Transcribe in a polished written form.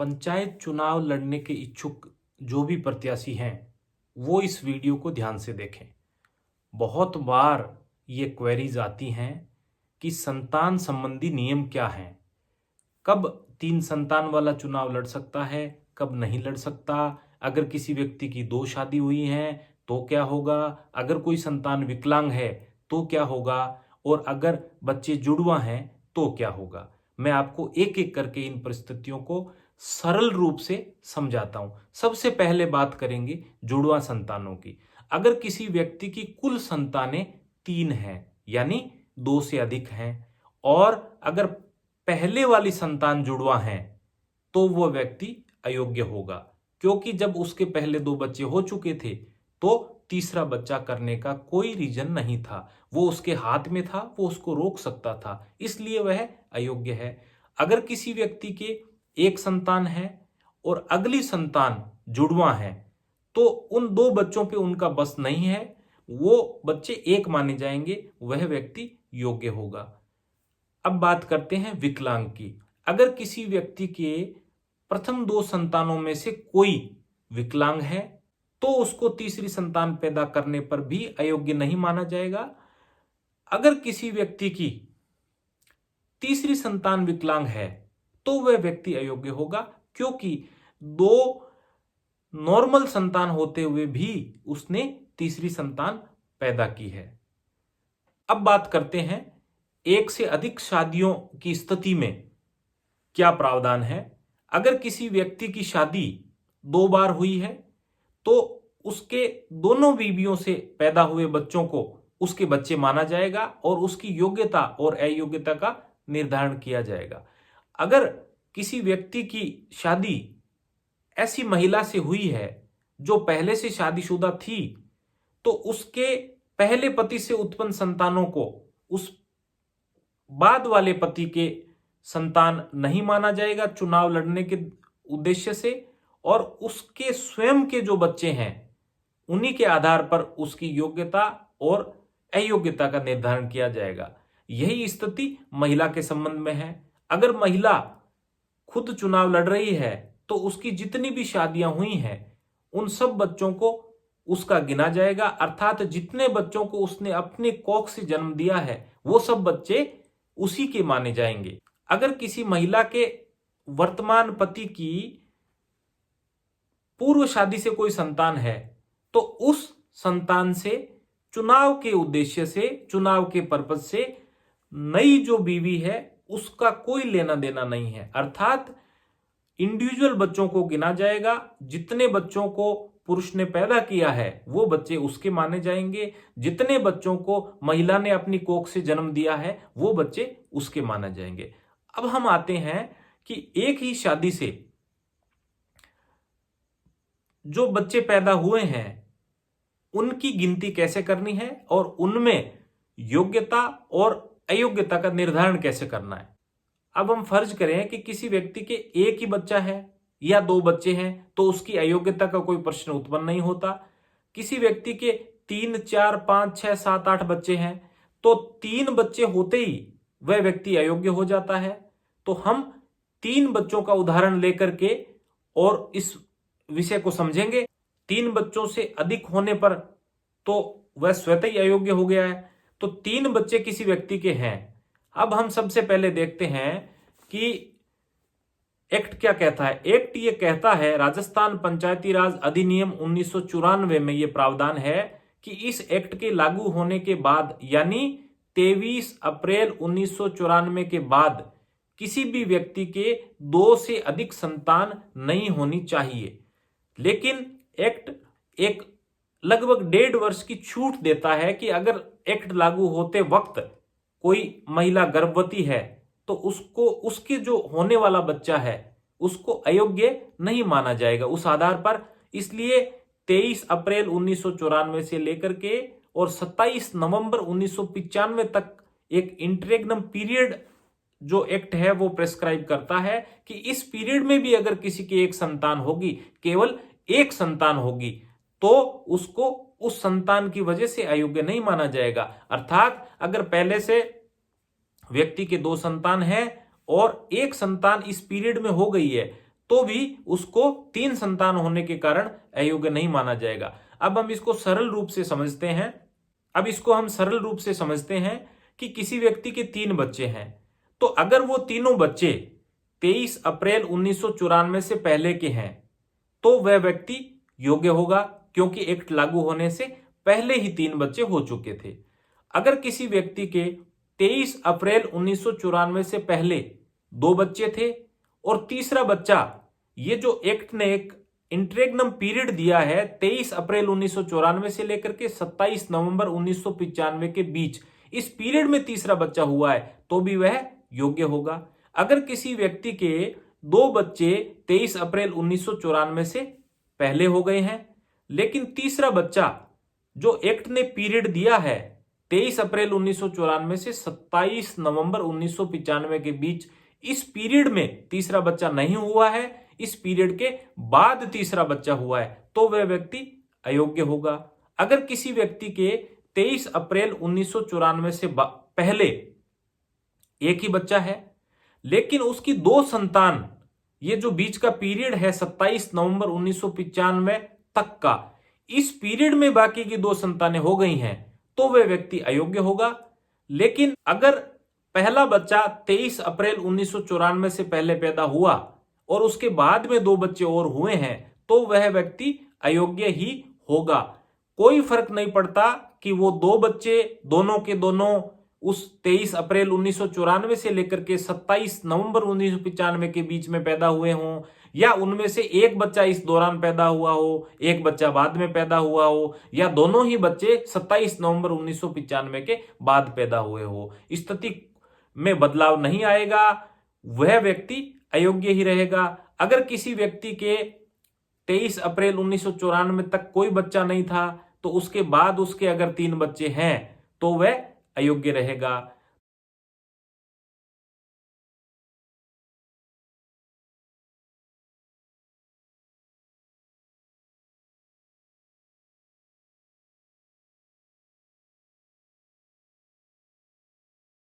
पंचायत चुनाव लड़ने के इच्छुक जो भी प्रत्याशी हैं वो इस वीडियो को ध्यान से देखें। बहुत बार ये क्वेरीज आती हैं कि संतान संबंधी नियम क्या हैं, कब 3 संतान वाला चुनाव लड़ सकता है, कब नहीं लड़ सकता, अगर किसी व्यक्ति की 2 शादी हुई हैं तो क्या होगा, अगर कोई संतान विकलांग है तो क्या होगा, और अगर बच्चे जुड़वा हैं तो क्या होगा। मैं आपको एक एक करके इन परिस्थितियों को सरल रूप से समझाता हूं। सबसे पहले बात करेंगे जुड़वा संतानों की। अगर किसी व्यक्ति की कुल संतानें 3 हैं यानी 2 से अधिक हैं, और अगर पहले वाली संतान जुड़वा है तो वह व्यक्ति अयोग्य होगा, क्योंकि जब उसके पहले 2 बच्चे हो चुके थे तो तीसरा बच्चा करने का कोई रीजन नहीं था, वो उसके हाथ में था, वो उसको रोक सकता था, इसलिए वह अयोग्य है। अगर किसी व्यक्ति के एक संतान है और अगली संतान जुड़वा है तो उन 2 बच्चों पे उनका बस नहीं है, वो बच्चे एक माने जाएंगे, वह व्यक्ति योग्य होगा। अब बात करते हैं विकलांग की। अगर किसी व्यक्ति के प्रथम 2 संतानों में से कोई विकलांग है तो उसको तीसरी संतान पैदा करने पर भी अयोग्य नहीं माना जाएगा। अगर किसी व्यक्ति की तीसरी संतान विकलांग है तो वह व्यक्ति अयोग्य होगा, क्योंकि 2 नॉर्मल संतान होते हुए भी उसने तीसरी संतान पैदा की है। अब बात करते हैं एक से अधिक शादियों की स्थिति में क्या प्रावधान है। अगर किसी व्यक्ति की शादी 2 बार हुई है तो उसके दोनों बीवियों से पैदा हुए बच्चों को उसके बच्चे माना जाएगा और उसकी योग्यता और अयोग्यता का निर्धारण किया जाएगा। अगर किसी व्यक्ति की शादी ऐसी महिला से हुई है जो पहले से शादीशुदा थी तो उसके पहले पति से उत्पन्न संतानों को उस बाद वाले पति के संतान नहीं माना जाएगा चुनाव लड़ने के उद्देश्य से, और उसके स्वयं के जो बच्चे हैं उन्हीं के आधार पर उसकी योग्यता और अयोग्यता का निर्धारण किया जाएगा। यही स्थिति महिला के संबंध में है। अगर महिला खुद चुनाव लड़ रही है तो उसकी जितनी भी शादियां हुई हैं उन सब बच्चों को उसका गिना जाएगा, अर्थात जितने बच्चों को उसने अपने कोख से जन्म दिया है वो सब बच्चे उसी के माने जाएंगे। अगर किसी महिला के वर्तमान पति की पूर्व शादी से कोई संतान है तो उस संतान से चुनाव के उद्देश्य से, चुनाव के पर्पज से नई जो बीवी है उसका कोई लेना देना नहीं है, अर्थात इंडिविजुअल बच्चों को गिना जाएगा। जितने बच्चों को पुरुष ने पैदा किया है वो बच्चे उसके माने जाएंगे, जितने बच्चों को महिला ने अपनी कोख से जन्म दिया है वो बच्चे उसके माने जाएंगे। अब हम आते हैं कि एक ही शादी से जो बच्चे पैदा हुए हैं उनकी गिनती कैसे करनी है और उनमें योग्यता और अयोग्यता का निर्धारण कैसे करना है। अब हम फर्ज करें कि किसी व्यक्ति के एक ही बच्चा है या 2 बच्चे हैं तो उसकी अयोग्यता का कोई प्रश्न उत्पन्न नहीं होता। किसी व्यक्ति के 3, 4, 5, 6, 7, 8 बच्चे हैं तो 3 बच्चे होते ही वह व्यक्ति अयोग्य हो जाता है। तो हम 3 बच्चों का उदाहरण लेकर के और इस विषय को समझेंगे। 3 बच्चों से अधिक होने पर तो वह स्वतः ही अयोग्य हो गया है। तो 3 बच्चे किसी व्यक्ति के हैं। अब हम सबसे पहले देखते हैं कि एक्ट क्या कहता है। एक्ट ये कहता है, राजस्थान पंचायती राज अधिनियम 1994 में ये प्रावधान है कि इस एक्ट के लागू होने के बाद यानी 23 अप्रैल 1994 के बाद किसी भी व्यक्ति के 2 से अधिक संतान नहीं होनी चाहिए। लेकिन एक्ट एक लगभग 1.5 वर्ष की छूट देता है कि अगर एक्ट लागू होते वक्त कोई महिला गर्भवती है तो उसको उसके जो होने वाला बच्चा है उसको अयोग्य नहीं माना जाएगा उस आधार पर। इसलिए 23 अप्रैल 1994 से लेकर के और 27 नवंबर 1995 तक एक इंटरेग्नम पीरियड जो एक्ट है वो प्रेस्क्राइब करता है कि इस पीरियड में भी अगर किसी की एक संतान होगी, केवल एक संतान होगी, तो उसको उस संतान की वजह से अयोग्य नहीं माना जाएगा। अर्थात अगर पहले से व्यक्ति के 2 संतान हैं और एक संतान इस पीरियड में हो गई है तो भी उसको 3 संतान होने के कारण अयोग्य नहीं माना जाएगा। अब हम इसको सरल रूप से समझते हैं। कि किसी व्यक्ति के 3 बच्चे हैं, तो अगर वो तीनों बच्चे 23 अप्रैल 1994 से पहले के हैं तो वह व्यक्ति योग्य होगा, क्योंकि एक्ट लागू होने से पहले ही 3 बच्चे हो चुके थे। अगर किसी व्यक्ति के 23 अप्रैल 1994 से पहले 2 बच्चे थे और तीसरा बच्चा, ये जो एक्ट ने एक इंटरेग्नम पीरियड दिया है 23 अप्रैल 1994 से लेकर के 27 नवंबर 1995 के बीच, इस पीरियड में तीसरा बच्चा हुआ है तो भी वह योग्य होगा। अगर किसी व्यक्ति के 2 बच्चे 23 अप्रैल 1994 से पहले हो गए हैं, लेकिन तीसरा बच्चा जो एक्ट ने पीरियड दिया है 23 अप्रैल 1994 से 27 नवंबर 1995 के बीच, इस पीरियड में तीसरा बच्चा नहीं हुआ है, इस पीरियड के बाद तीसरा बच्चा हुआ है, तो वह व्यक्ति अयोग्य होगा। अगर किसी व्यक्ति के 23 अप्रैल 1994 से पहले एक ही बच्चा है, लेकिन उसकी 2 संतान, ये जो बीच का पीरियड है 27 नवंबर 1995 तक का, इस पीरियड में बाकी की 2 संतानें हो गई हैं, तो वह व्यक्ति अयोग्य होगा। लेकिन अगर पहला बच्चा 23 अप्रैल 1994 से पहले पैदा हुआ और उसके बाद में 2 बच्चे और हुए हैं, तो वह व्यक्ति अयोग्य ही होगा। कोई फर्क नहीं पड़ता कि वो 2 बच्चे दोनों के दोनों उस 23 अप्रैल 1994 से लेकर के 27 नवंबर 1995 के बीच में पैदा हुए हों, या उनमें से एक बच्चा इस दौरान पैदा हुआ हो, एक बच्चा बाद में पैदा हुआ हो, या दोनों ही बच्चे 27 नवंबर 1995 के बाद पैदा हुए हो, स्थिति में बदलाव नहीं आएगा, वह व्यक्ति अयोग्य ही रहेगा। अगर किसी व्यक्ति के 23 अप्रैल 1994 तक कोई बच्चा नहीं था, तो उसके बाद उसके अगर 3 बच्चे हैं तो वह अयोग्य रहेगा।